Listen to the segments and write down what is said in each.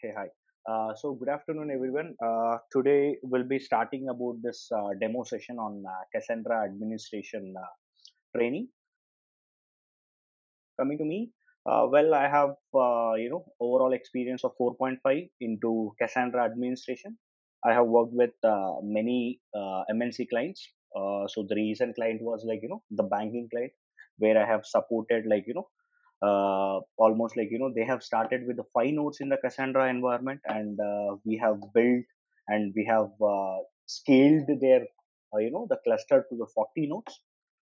Hey, hi. So good afternoon, everyone. Today we'll be starting about this demo session on Cassandra administration training. Coming to me, I have overall experience of 4.5 into Cassandra administration. I have worked with many MNC clients. So the recent client was the banking client, where I have supported almost they have started with the 5 nodes in the Cassandra environment, and we have built and we have scaled their the cluster to the 40 nodes.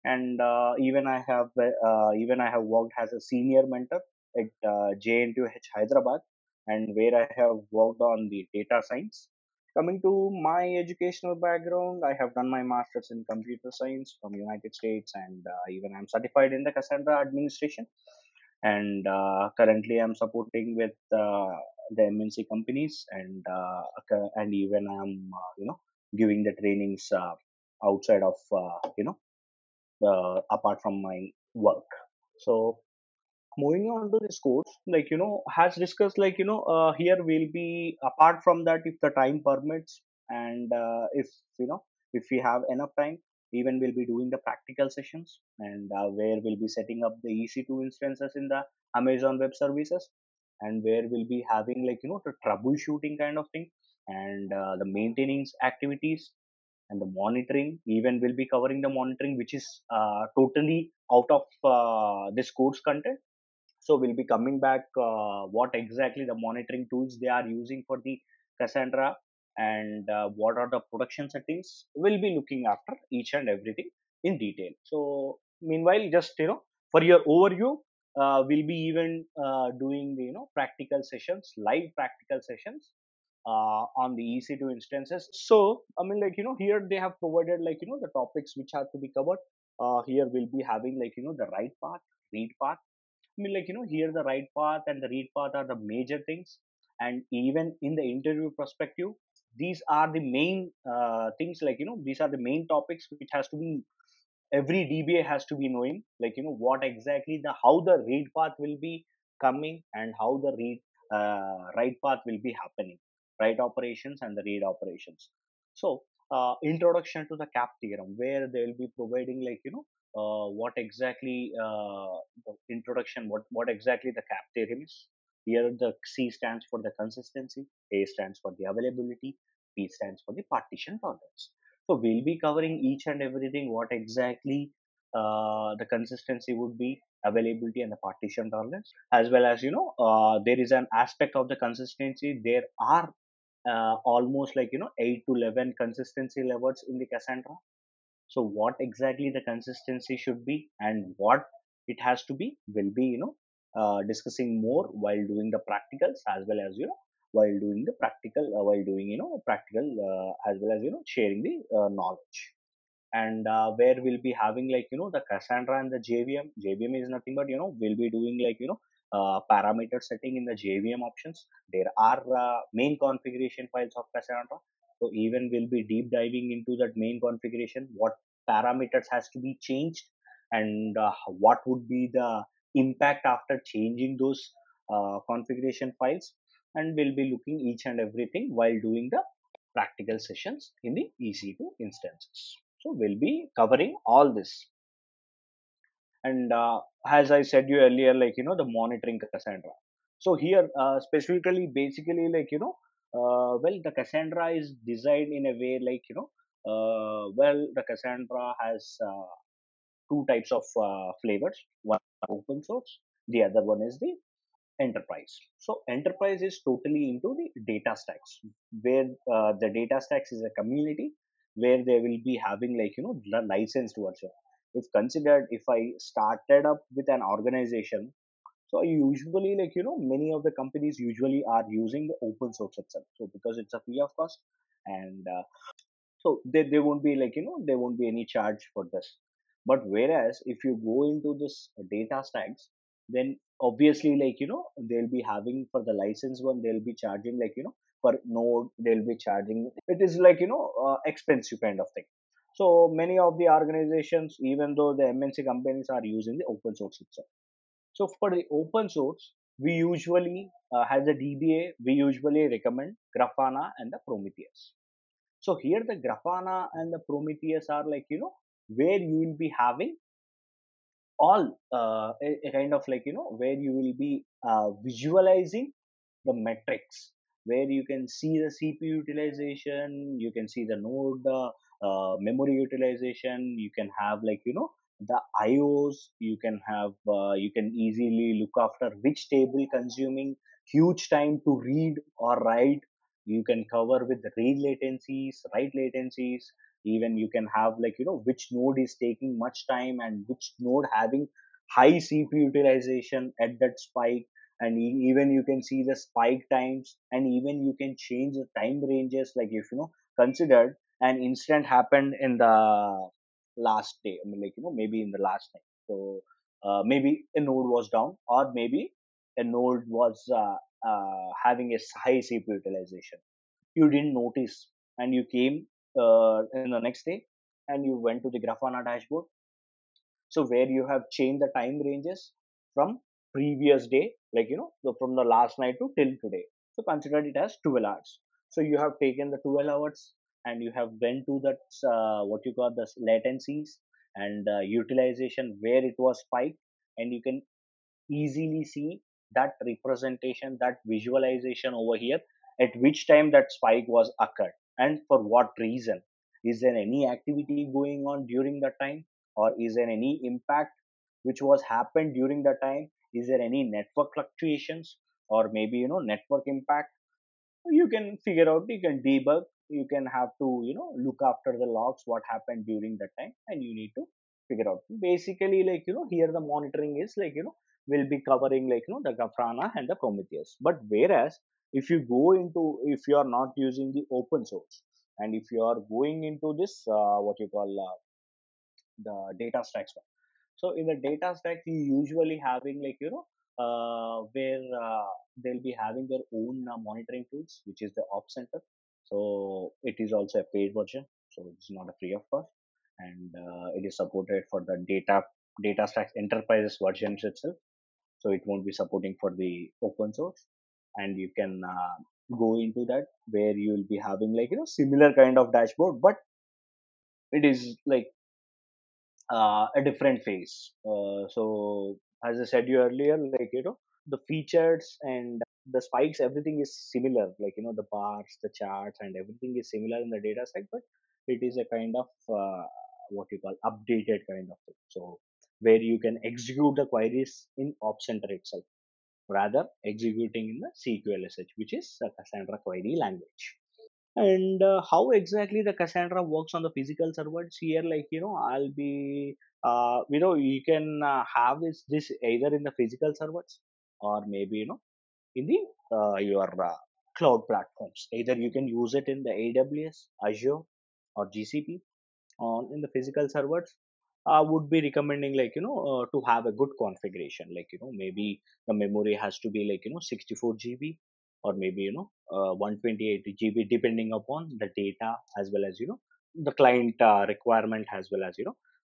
And even I have worked as a senior mentor at JNTH Hyderabad, and where I have worked on the data science. Coming to my educational background, I have done my master's in computer science from United States, and even I'm certified in the Cassandra administration. And currently I'm supporting with the MNC companies, and even I'm giving the trainings outside of apart from my work. So moving on to this course, has discussed here we'll be, apart from that, if the time permits, and if we have enough time, even we'll be doing the practical sessions, and where we'll be setting up the EC2 instances in the Amazon Web Services, and where we'll be having the troubleshooting kind of thing, and the maintenance activities, and the monitoring. Even we'll be covering the monitoring, which is totally out of this course content. So we'll be coming back what exactly the monitoring tools they are using for the Cassandra, and what are the production settings. We'll be looking after each and everything in detail. So meanwhile, just for your overview, we'll be even doing the practical sessions, live practical sessions on the EC2 instances. So here they have provided the topics which have to be covered. Here we'll be having the right path, read path. Here the right path and the read path are the major things. And even in the interview perspective, these are the main things, these are the main topics which has to be, every DBA has to be knowing, what exactly how the read path will be coming, and how the write path will be happening, write operations and the read operations. So introduction to the cap theorem, where they will be providing what exactly the introduction, what exactly the cap theorem is. Here the C stands for the consistency, A stands for the availability, P stands for the partition tolerance. So we'll be covering each and everything, what exactly the consistency would be, availability, and the partition tolerance, as well as there is an aspect of the consistency. There are almost 8 to 11 consistency levels in the Cassandra. So what exactly the consistency should be and what it has to be, will be discussing more while doing the practicals, as well as while doing the practical, while doing practical, as well as sharing the knowledge. And where we'll be having the Cassandra and the JVM. JVM is nothing but we'll be doing parameter setting in the JVM options. There are main configuration files of Cassandra. So even we'll be deep diving into that main configuration, what parameters has to be changed, and what would be the impact after changing those configuration files. And we'll be looking each and everything while doing the practical sessions in the EC2 instances. So we'll be covering all this. And as I said you earlier, the monitoring Cassandra. So here, specifically, basically, the Cassandra is designed in a way the Cassandra has two types of flavors. One open source, the other one is the enterprise. So enterprise is totally into the data stacks, where the data stacks is a community where they will be having the licensed version. If considered, if I started up with an organization, so I usually many of the companies usually are using the open source itself. So because it's a free of cost, and so they won't be there won't be any charge for this. But whereas if you go into this data stacks, then obviously they'll be having, for the license one, they'll be charging per node, they'll be charging, it is expensive kind of thing. So many of the organizations, even though the MNC companies, are using the open source itself. So for the open source, we usually, as a DBA, we usually recommend Grafana and the Prometheus. So here the Grafana and the Prometheus are like, where you will be having all a kind of like, where you will be visualizing the metrics, where you can see the CPU utilization, you can see the node memory utilization, you can have like, the IOs, you can have, you can easily look after which table consuming huge time to read or write. You can cover with read latencies, write latencies. Even you can have like, which node is taking much time and which node having high CPU utilization at that spike. And even you can see the spike times, and even you can change the time ranges. Like if considered an incident happened in the last day, I mean, like maybe in the last night. So maybe a node was down, or maybe a node was having a high CPU utilization. You didn't notice, and you came in the next day, and you went to the Grafana dashboard. So where you have changed the time ranges from previous day, like so from the last night to till today. So consider it as 12 hours. So you have taken the 12 hours, and you have went to that what you call the latencies and utilization where it was spiked, and you can easily see that representation, that visualization over here, at which time that spike was occurred and for what reason. Is there any activity going on during that time, or is there any impact which was happened during that time? Is there any network fluctuations, or maybe network impact? You can figure out, you can debug, you can have to look after the logs, what happened during that time, and you need to figure out. Basically, like here the monitoring is like will be covering like the Grafana and the Prometheus. But whereas if you go into, if you are not using the open source, and if you are going into this what you call the data stacks one. So in the data stack, you usually having like where they'll be having their own monitoring tools, which is the Op Center. So it is also a paid version, so it's not a free of cost, and it is supported for the data stack enterprises versions itself. So it won't be supporting for the open source, and you can go into that where you will be having like similar kind of dashboard, but it is like a different phase. So as I said you earlier, like the features and the spikes, everything is similar. Like the bars, the charts, and everything is similar in the data set, but it is a kind of what you call updated kind of thing. So where you can execute the queries in Op Center itself, rather executing in the CQLSH, which is the Cassandra Query Language. And how exactly the Cassandra works on the physical servers here, like I'll be you can have this either in the physical servers, or maybe in the your cloud platforms. Either you can use it in the AWS, Azure, or GCP on in the physical servers. I would be recommending like to have a good configuration, like maybe the memory has to be like 64 GB, or maybe 128 GB, depending upon the data, as well as the client requirement, as well as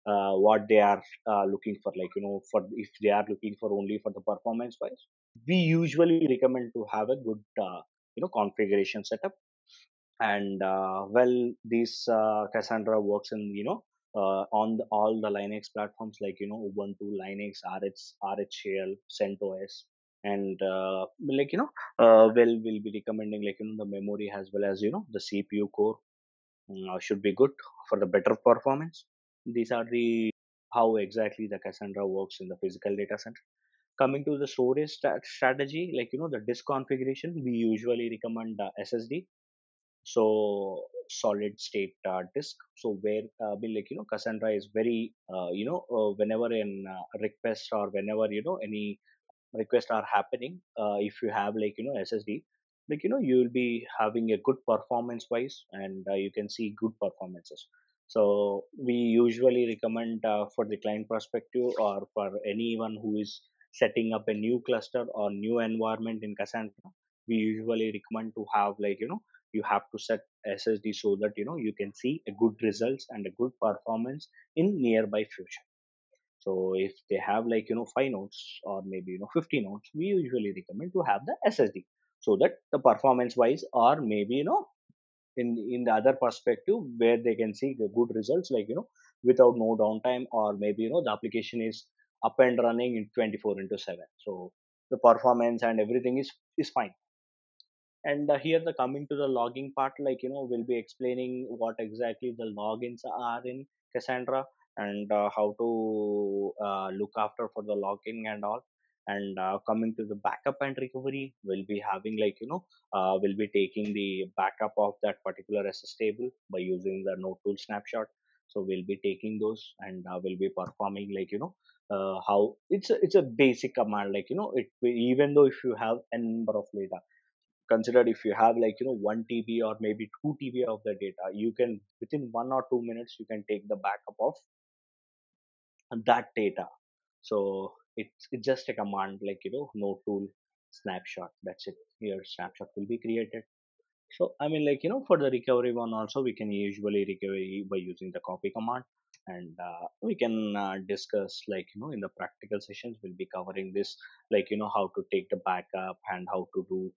what they are looking for, like for if they are looking for only for the performance wise, we usually recommend to have a good configuration setup. And well, this Cassandra works in on all the Linux platforms, like Ubuntu, Linux, RHL, CentOS. And like well, we'll be recommending like the memory, as well as the CPU core should be good for the better performance. These are the how exactly the Cassandra works in the physical data center. Coming to the storage strategy, like the disk configuration, we usually recommend SSD, so solid state disk. So where be like Cassandra is very whenever in request, or whenever any requests are happening, if you have like SSD, like you will be having a good performance wise, and you can see good performances. So we usually recommend for the client perspective, or for anyone who is setting up a new cluster or new environment in Cassandra, we usually recommend to have like you have to set SSD so that you can see a good results and a good performance in nearby future. So if they have like 5 nodes or maybe 50 nodes, we usually recommend to have the SSD so that the performance wise or maybe in the other perspective where they can see the good results like without no downtime or maybe the application is up and running in 24 into 7. So the performance and everything is fine. And here the coming to the logging part, like we'll be explaining what exactly the logins are in Cassandra, and how to look after for the logging and all. And coming to the backup and recovery, we'll be having like we'll be taking the backup of that particular SS table by using the node tool snapshot. So we'll be taking those, and we'll be performing like how it's a basic command, like even though if you have a number of data, considered if you have like 1 TB or maybe 2 TB of the data, you can within 1 or 2 minutes you can take the backup of that data. So it's just a command like no tool snapshot, that's it. Here snapshot will be created. So I mean, like for the recovery one also, we can usually recover by using the copy command, and we can discuss like in the practical sessions we'll be covering this, like how to take the backup and how to do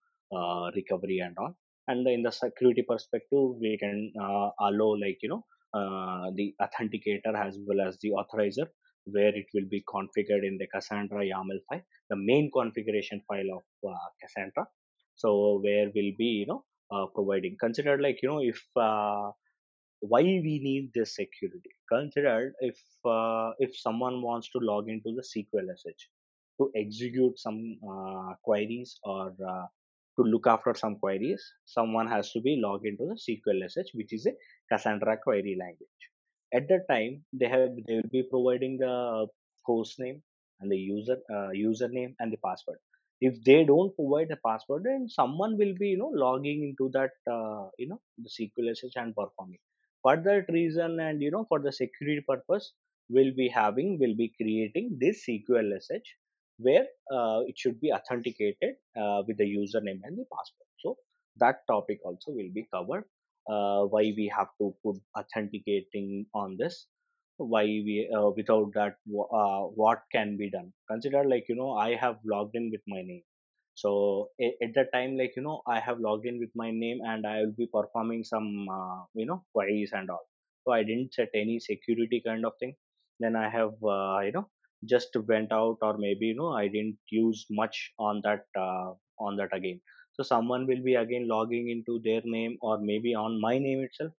recovery and all. And in the security perspective, we can allow like the authenticator as well as the authorizer, where it will be configured in the Cassandra YAML file, the main configuration file of Cassandra. So where will be providing, consider like why we need this security. Consider if someone wants to log into the SQL to execute some queries or to look after some queries, someone has to be logged into the SQL which is a Cassandra Query Language. At that time, they will be providing the host name and the username and the password. If they don't provide a password, then someone will be logging into that the SQL and performing. For that reason, and for the security purpose, will be creating this SQL where it should be authenticated with the username and the password. So that topic also will be covered. Why we have to put authenticating on this? Why we without that what can be done? Consider like I have logged in with my name. So at that time, like I have logged in with my name and I will be performing some queries and all. So I didn't set any security kind of thing. Then I have just went out, or maybe I didn't use much on that again. So someone will be again logging into their name or maybe on my name itself,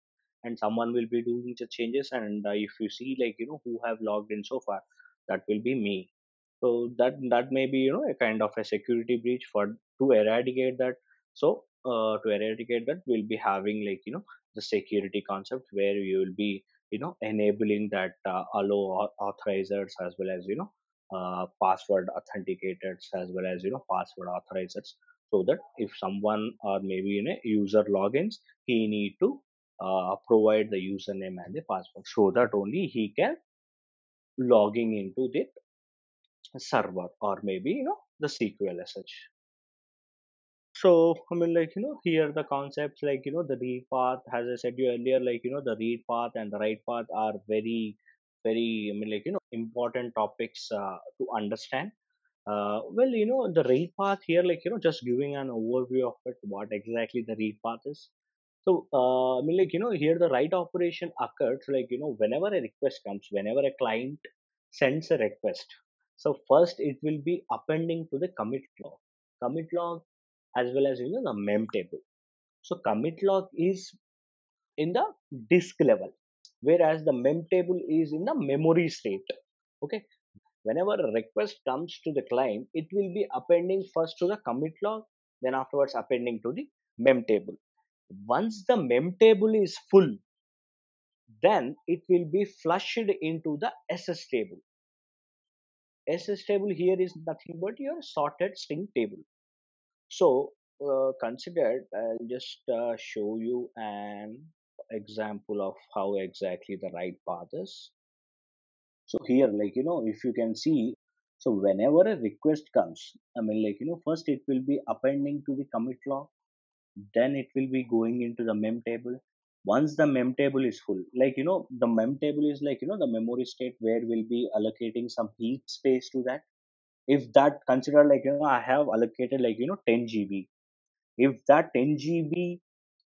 and someone will be doing the changes. And if you see like who have logged in so far, that will be me. So that may be a kind of a security breach. For to eradicate that, so to eradicate that, we'll be having like the security concept where you will be enabling that allow authorizers as well as password authenticators as well as password authorizers, so that if someone or maybe user logins, he need to provide the username and the password so that only he can logging into the server or maybe the SQL as such. So I mean, like here the concepts like the read path, as I said you earlier, like the read path and the write path are very, I mean, like important topics to understand. Well, the read path here, like just giving an overview of it, what exactly the read path is. So I mean, like here the write operation occurs like whenever a request comes, whenever a client sends a request. So first it will be appending to the commit log as well as the mem table. So commit log is in the disk level, whereas the mem table is in the memory state. Okay, whenever a request comes to the client, it will be appending first to the commit log, then afterwards appending to the mem table. Once the mem table is full, then it will be flushed into the ss table. Ss table here is nothing but your sorted string table. So consider, I'll just show you an example of how exactly the right path is. So here, like if you can see, so whenever a request comes, I mean, like first it will be appending to the commit log. then it will be going into the mem table. Once the mem table is full, the mem table is the memory state where we'll be allocating some heap space to that. If that consider I have allocated 10 GB. If that 10 GB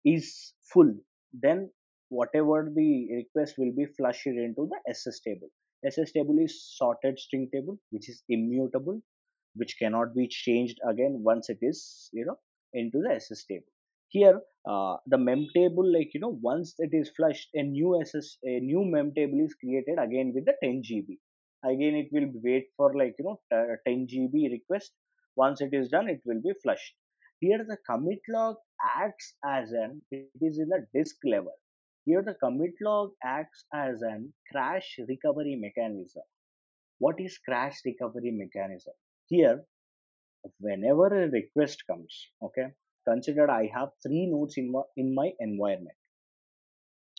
is full, then whatever the request will be flushed into the SS table. SS table is sorted string table, which is immutable, which cannot be changed again once it is into the SS table. Here, the mem table, once it is flushed, a new mem table is created again with the 10 GB. Again, it will wait for 10 GB request. Once it is done, it will be flushed. Here, the commit log acts as an it is in the disk level. Here, the commit log acts as an crash recovery mechanism. What is crash recovery mechanism? Here, whenever a request comes, okay, consider I have three nodes in my environment,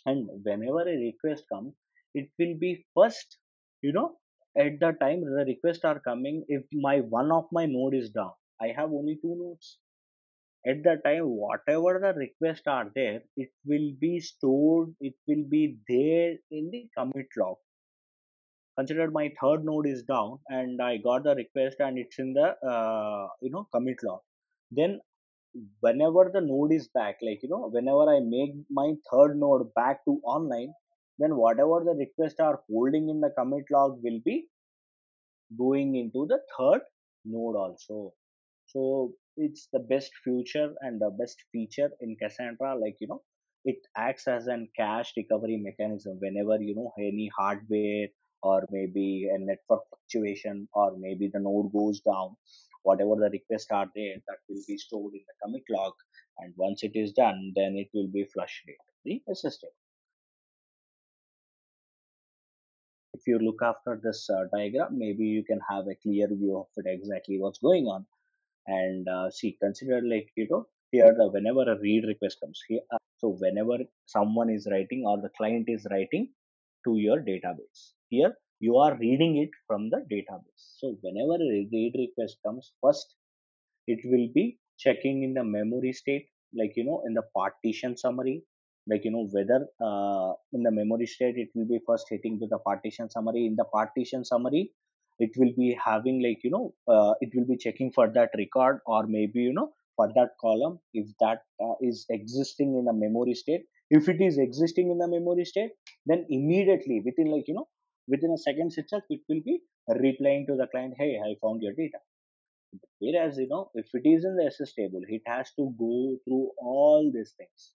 and whenever a request comes, it will be first, you know at the time the requests are coming, if my one of my node is down, I have only two nodes. At the time whatever the requests are there, it will be stored, it will be there in the commit log. Consider my third node is down and I got the request and it's in the commit log. Then whenever the node is back, whenever I make my third node back to online, then whatever the requests are holding in the commit log will be going into the third node also. So it's the best feature and the best feature in Cassandra. It acts as an cache recovery mechanism whenever any hardware or maybe a network fluctuation or maybe the node goes down. Whatever the requests are there, that will be stored in the commit log, and once it is done, then it will be flushed into the system. If you look after this diagram, maybe you can have a clear view of it exactly what's going on. And see, consider here the whenever a read request comes here, so whenever someone is writing or the client is writing to your database, here you are reading it from the database. So whenever a read request comes, first it will be checking in the memory state, in the partition summary, whether in the memory state it will be first hitting to the partition summary. In the partition summary, it will be having it will be checking for that record or maybe for that column, if that is existing in the memory state. If it is existing in the memory state, then immediately within within a second itself, it will be replying to the client, hey, I found your data. Whereas, if it is in the SS table, it has to go through all these things.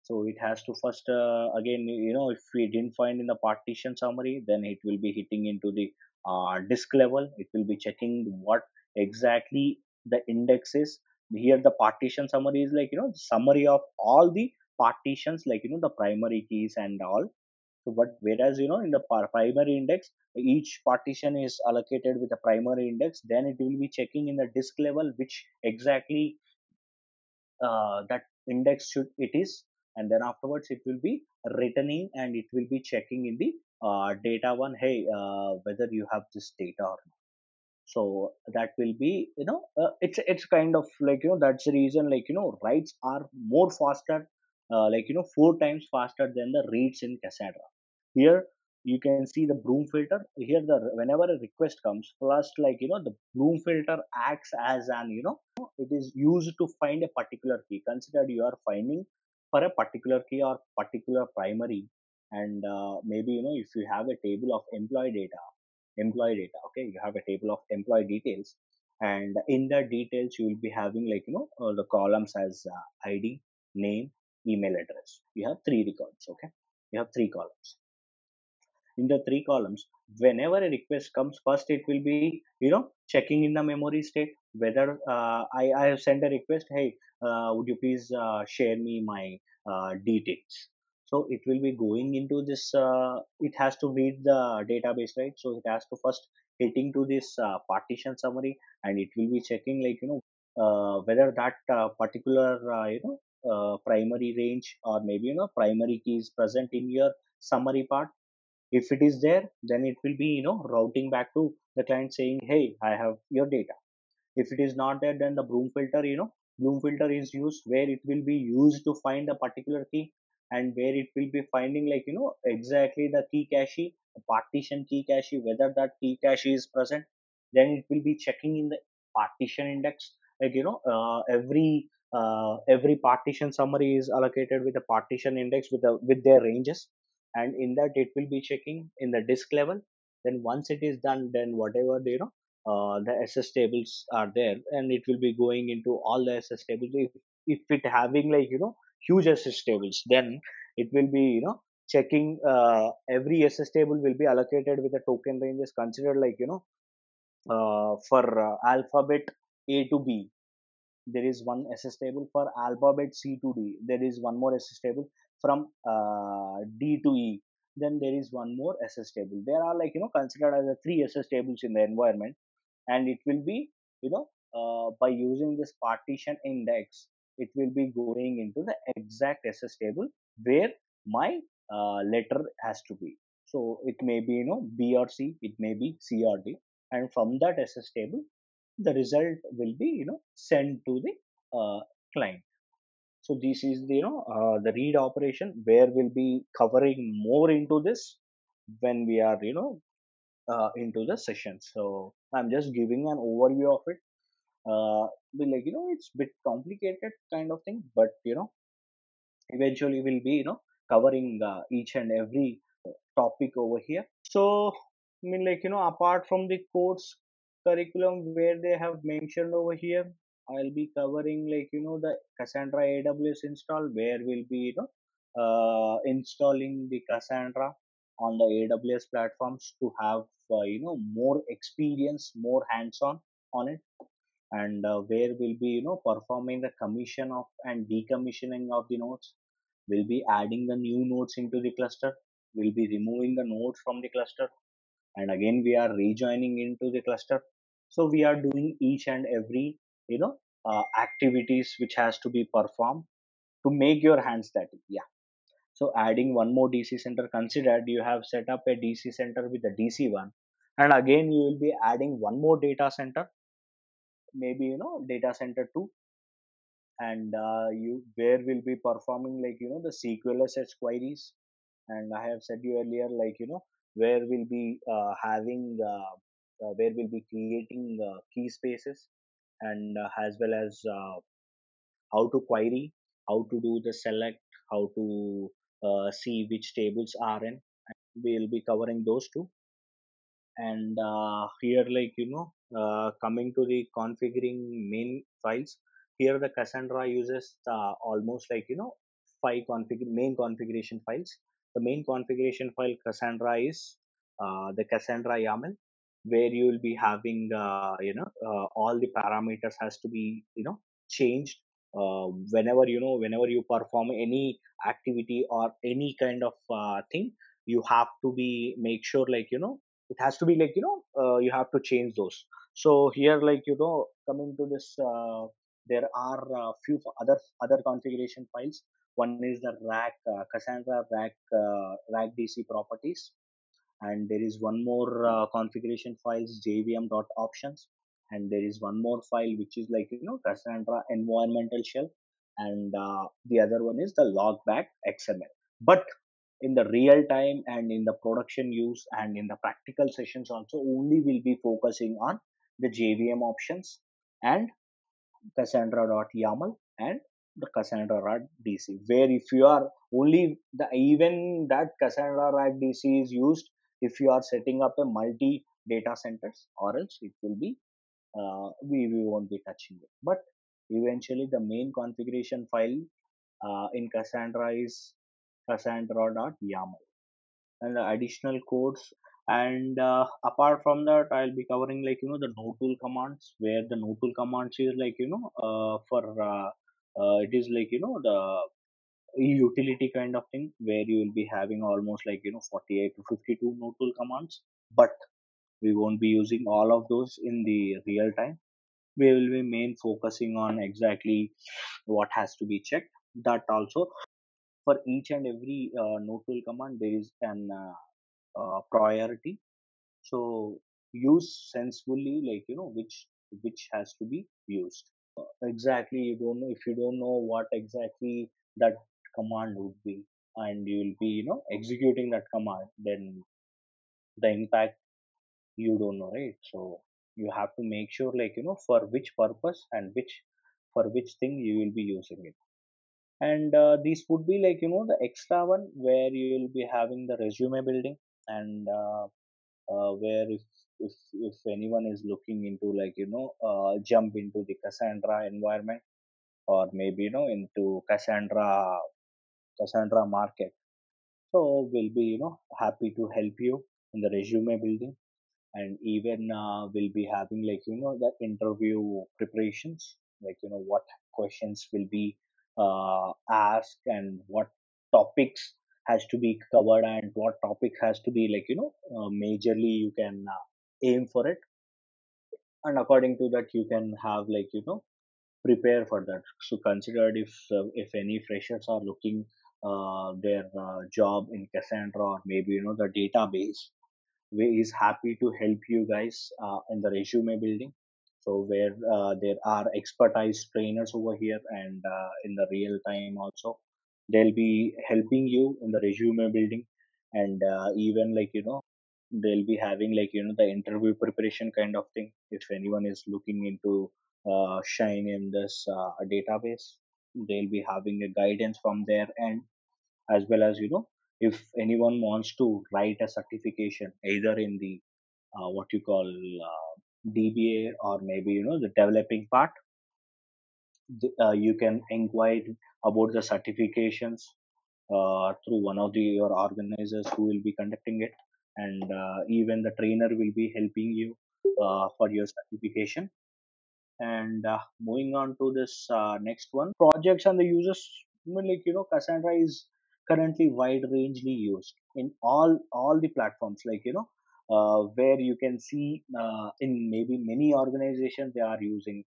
So it has to first, again, if we didn't find in the partition summary, then it will be hitting into the disk level. It will be checking what exactly the index is. Here, the partition summary is the summary of all the partitions, the primary keys and all. So, but whereas in the primary index, each partition is allocated with a primary index. Then it will be checking in the disk level which exactly that index should it is, and then afterwards it will be returning and it will be checking in the data one. Hey, whether you have this data or not. So that will be it's kind of that's the reason writes are more faster, four times faster than the reads in Cassandra. Here you can see the broom filter. Here the whenever a request comes, first the broom filter acts as an it is used to find a particular key. Consider you are finding for a particular key or particular primary, and maybe if you have a table of employee data, okay, you have a table of employee details, and in the details you will be having the columns as ID, name, email address. You have three records, okay, you have three columns. In the three columns, whenever a request comes, first it will be checking in the memory state whether I have sent a request, hey, would you please share me my details. So it will be going into this it has to read the database, right? So it has to first hitting to this partition summary, and it will be checking whether that particular primary range or maybe primary key is present in your summary part. If it is there, then it will be routing back to the client saying, hey, I have your data. If it is not there, then the broom filter Bloom filter is used where it will be used to find a particular key, and where it will be finding like exactly the key cache, the partition key cache, whether that key cache is present. Then it will be checking in the partition index, like every partition summary is allocated with a partition index with their ranges, and in that it will be checking in the disk level. Then once it is done, then whatever the SS tables are there, and it will be going into all the SS tables. If it having like huge SS tables, then it will be checking every SS table will be allocated with a token ranges considered like for alphabet A to B. There is one SS table for alphabet C to D. There is one more SS table from D to E. Then there is one more SS table. There are like considered as a three SS tables in the environment, and it will be by using this partition index, it will be going into the exact SS table where my letter has to be. So it may be B or C, it may be C or D, and from that SS table the result will be sent to the client. So this is the the read operation, where we'll be covering more into this when we are into the session. So I'm just giving an overview of it. Be like it's a bit complicated kind of thing, but eventually we'll be covering each and every topic over here. So I mean, like apart from the course curriculum where they have mentioned over here, I'll be covering like the Cassandra AWS install, where we'll be installing the Cassandra on the AWS platforms to have more experience, more hands-on on it, and where we'll be performing the commission of and decommissioning of the nodes. We'll be adding the new nodes into the cluster. We'll be removing the nodes from the cluster, and again we are rejoining into the cluster. So we are doing each and every activities which has to be performed to make your hands static. Yeah. So adding one more DC center, considered you have set up a DC center with a DC1, and again you will be adding one more data center, maybe data center 2, and you where will be performing like the SQL queries. And I have said you earlier like where we'll be where we'll be creating key spaces, and as well as how to query, how to do the select, how to see which tables are in. We'll be covering those two. And here like coming to the configuring main files, here the Cassandra uses almost like five main configuration files. The main configuration file Cassandra is the Cassandra YAML, where you will be having all the parameters has to be changed whenever whenever you perform any activity or any kind of thing. You have to be make sure like it has to be like you have to change those. So here like coming to this there are a few other configuration files. One is the rack Cassandra rack DC properties, and there is one more configuration files jvm.options, and there is one more file which is like Cassandra environmental shell, and the other one is the logback xml. But in the real time and in the production use and in the practical sessions also, only will be focusing on the JVM options and Cassandra.yaml and the Cassandra.dc, where if you are only the even that Cassandra.dc is used if you are setting up a multi data centers, or else it will be we won't be touching it. But eventually the main configuration file in Cassandra is Cassandra.yaml, and the additional codes. And apart from that, I'll be covering like the no tool commands, where the no tool commands is like for it is like the utility kind of thing, where you will be having almost like 48 to 52 no tool commands. But we won't be using all of those in the real time. We will be main focusing on exactly what has to be checked. That also, for each and every no tool command there is an priority. So use sensibly like which has to be used. exactly, you don't know, if you don't know what exactly that command would be, and you'll be executing that command, then the impact you don't know, right? So you have to make sure, like, for which purpose and for which thing you will be using it. And these would be, like, the extra one where you will be having the resume building, and where if if anyone is looking into, like, jump into the Cassandra environment, or maybe into Cassandra market. So we'll be happy to help you in the resume building, and even we'll be having, like, the interview preparations, like, what questions will be asked, and what topics has to be covered, and what topic has to be, like, majorly you can aim for it, and according to that you can have, like, prepare for that. So considered, if any freshers are looking their job in Cassandra, or maybe the database, we is happy to help you guys in the resume building. So where there are expertise trainers over here, and in the real time also they'll be helping you in the resume building, and even, like, they'll be having, like, the interview preparation kind of thing. If anyone is looking into shine in this database, they'll be having a guidance from their end, as well as, if anyone wants to write a certification either in the what you call DBA, or maybe the developing part, you can inquire about the certifications through one of your organizers who will be conducting it, and even the trainer will be helping you for your certification. And moving on to this next one, projects and the users. I mean, like, Cassandra is currently wide rangely used in all the platforms. Like, where you can see in maybe many organizations they are using.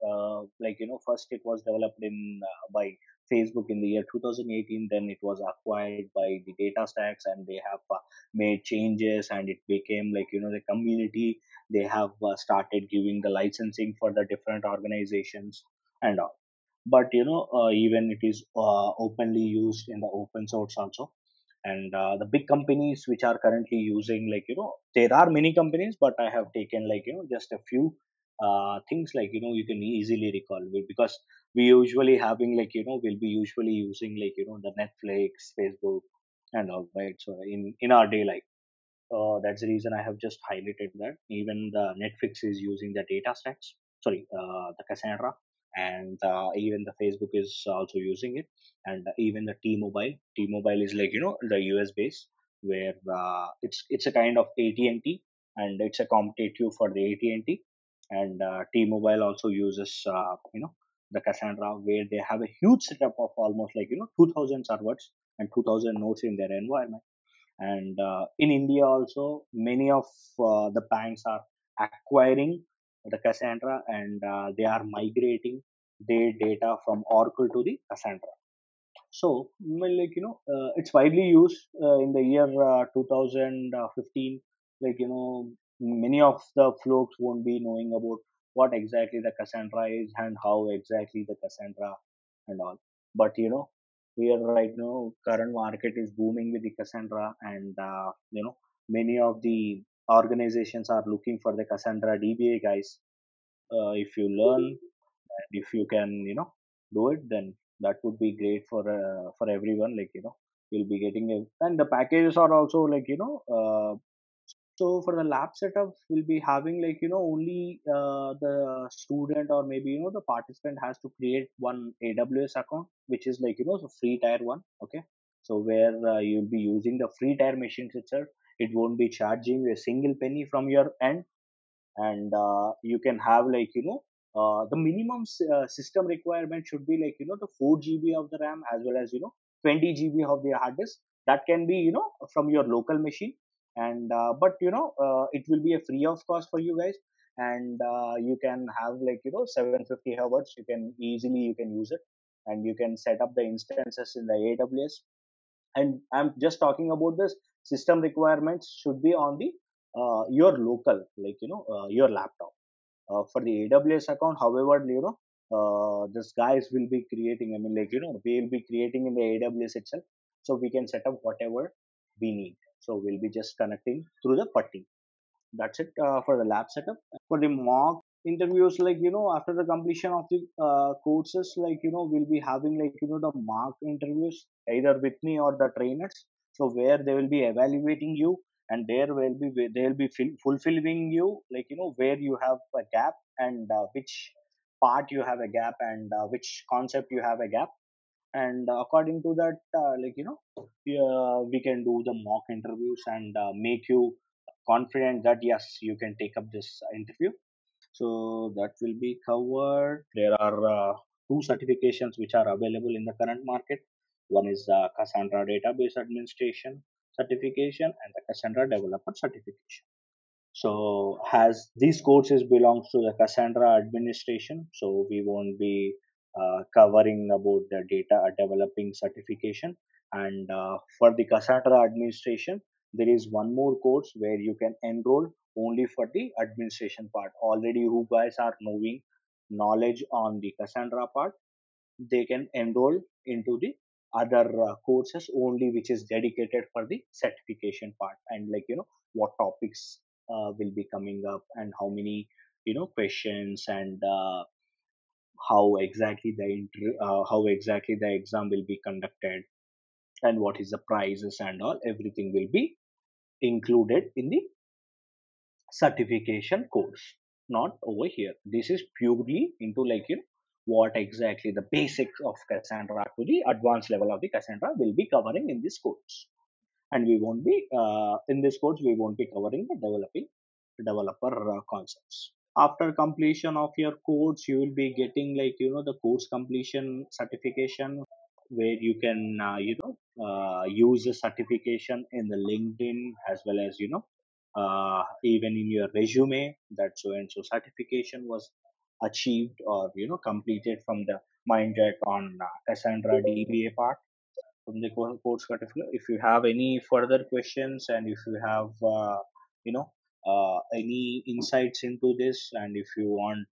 Like, first it was developed in by Facebook in the year 2018. Then it was acquired by the data stacks, and they have made changes, and it became, like, the community. They have started giving the licensing for the different organizations and all. But even it is openly used in the open source also. And the big companies which are currently using, like, there are many companies, but I have taken, like, just a few things, like, you can easily recall, because we usually having, like, we'll be usually using, like, the Netflix, Facebook, and all, right? So in our day life, that's the reason I have just highlighted that. Even the Netflix is using the data stacks, sorry, the Cassandra, and even the Facebook is also using it, and even the T-Mobile. T-Mobile is, like, the US base, where it's a kind of AT&T, and it's a competitive for the AT&T, and T-Mobile also uses the Cassandra, where they have a huge setup of almost, like, 2,000 servers and 2,000 nodes in their environment. And in India also, many of the banks are acquiring the Cassandra, and they are migrating their data from Oracle to the Cassandra. So, well, like, it's widely used in the year 2015. Like, many of the folks won't be knowing about what exactly the Cassandra is, and how exactly the Cassandra and all. But here right now, current market is booming with the Cassandra, and many of the organizations are looking for the Cassandra DBA guys. If you learn, and if you can do it, then that would be great for everyone. Like, you'll be getting a, and the packages are also, like, so for the lab setup, we'll be having, like, only the student, or maybe the participant has to create one AWS account, which is, like, the free tier one. Okay, so where you'll be using the free tier machines itself. It won't be charging a single penny from your end, and you can have, like, the minimum system requirement should be, like, the 4 GB of the RAM, as well as 20 GB of the hard disk. That can be from your local machine, and but it will be a free of cost for you guys. And you can have, like, 750 hours, you can use it, and you can set up the instances in the AWS. And I'm just talking about this system requirements should be on the your local, like, your laptop. For the AWS account, however, this guys will be creating, I mean, like, we'll be creating in the AWS itself. So we can set up whatever we need. So we'll be just connecting through the putty. That's it for the lab setup. For the mock interviews, like, after the completion of the courses, like, we'll be having, like, the mock interviews either with me or the trainers. So where they will be evaluating you, and there will be they'll be fulfilling you, like, where you have a gap, and which part you have a gap, and which concept you have a gap. And according to that, we can do the mock interviews and make you confident that yes, you can take up this interview. So that will be covered. There are two certifications which are available in the current market. One is the Cassandra Database Administration certification and the Cassandra Developer certification. So as these courses belongs to the Cassandra administration, so we won't be covering about the data developing certification. And for the Cassandra administration, there is one more course where you can enroll only for the administration part. Already, who guys are knowing knowledge on the Cassandra part, they can enroll into the other courses only, which is dedicated for the certification part. And, like, what topics will be coming up, and how many questions, and how exactly the exam will be conducted, and what is the prizes and all, everything will be included in the certification course, not over here. This is purely into, like, what exactly the basics of Cassandra to the advanced level of the Cassandra will be covering in this course. And we won't be in this course we won't be covering the developer concepts. After completion of your course, you will be getting, like, the course completion certification, where you can use the certification in the LinkedIn, as well as even in your resume, that so and so certification was achieved or completed from the mindjet on Cassandra DBA part from the course particular. If you have any further questions, and if you have you know any insights into this, and if you want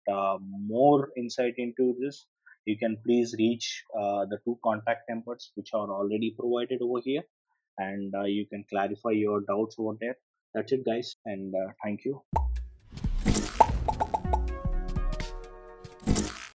more insight into this, you can please reach the two contact numbers which are already provided over here, and you can clarify your doubts over there. That's it, guys, and thank you.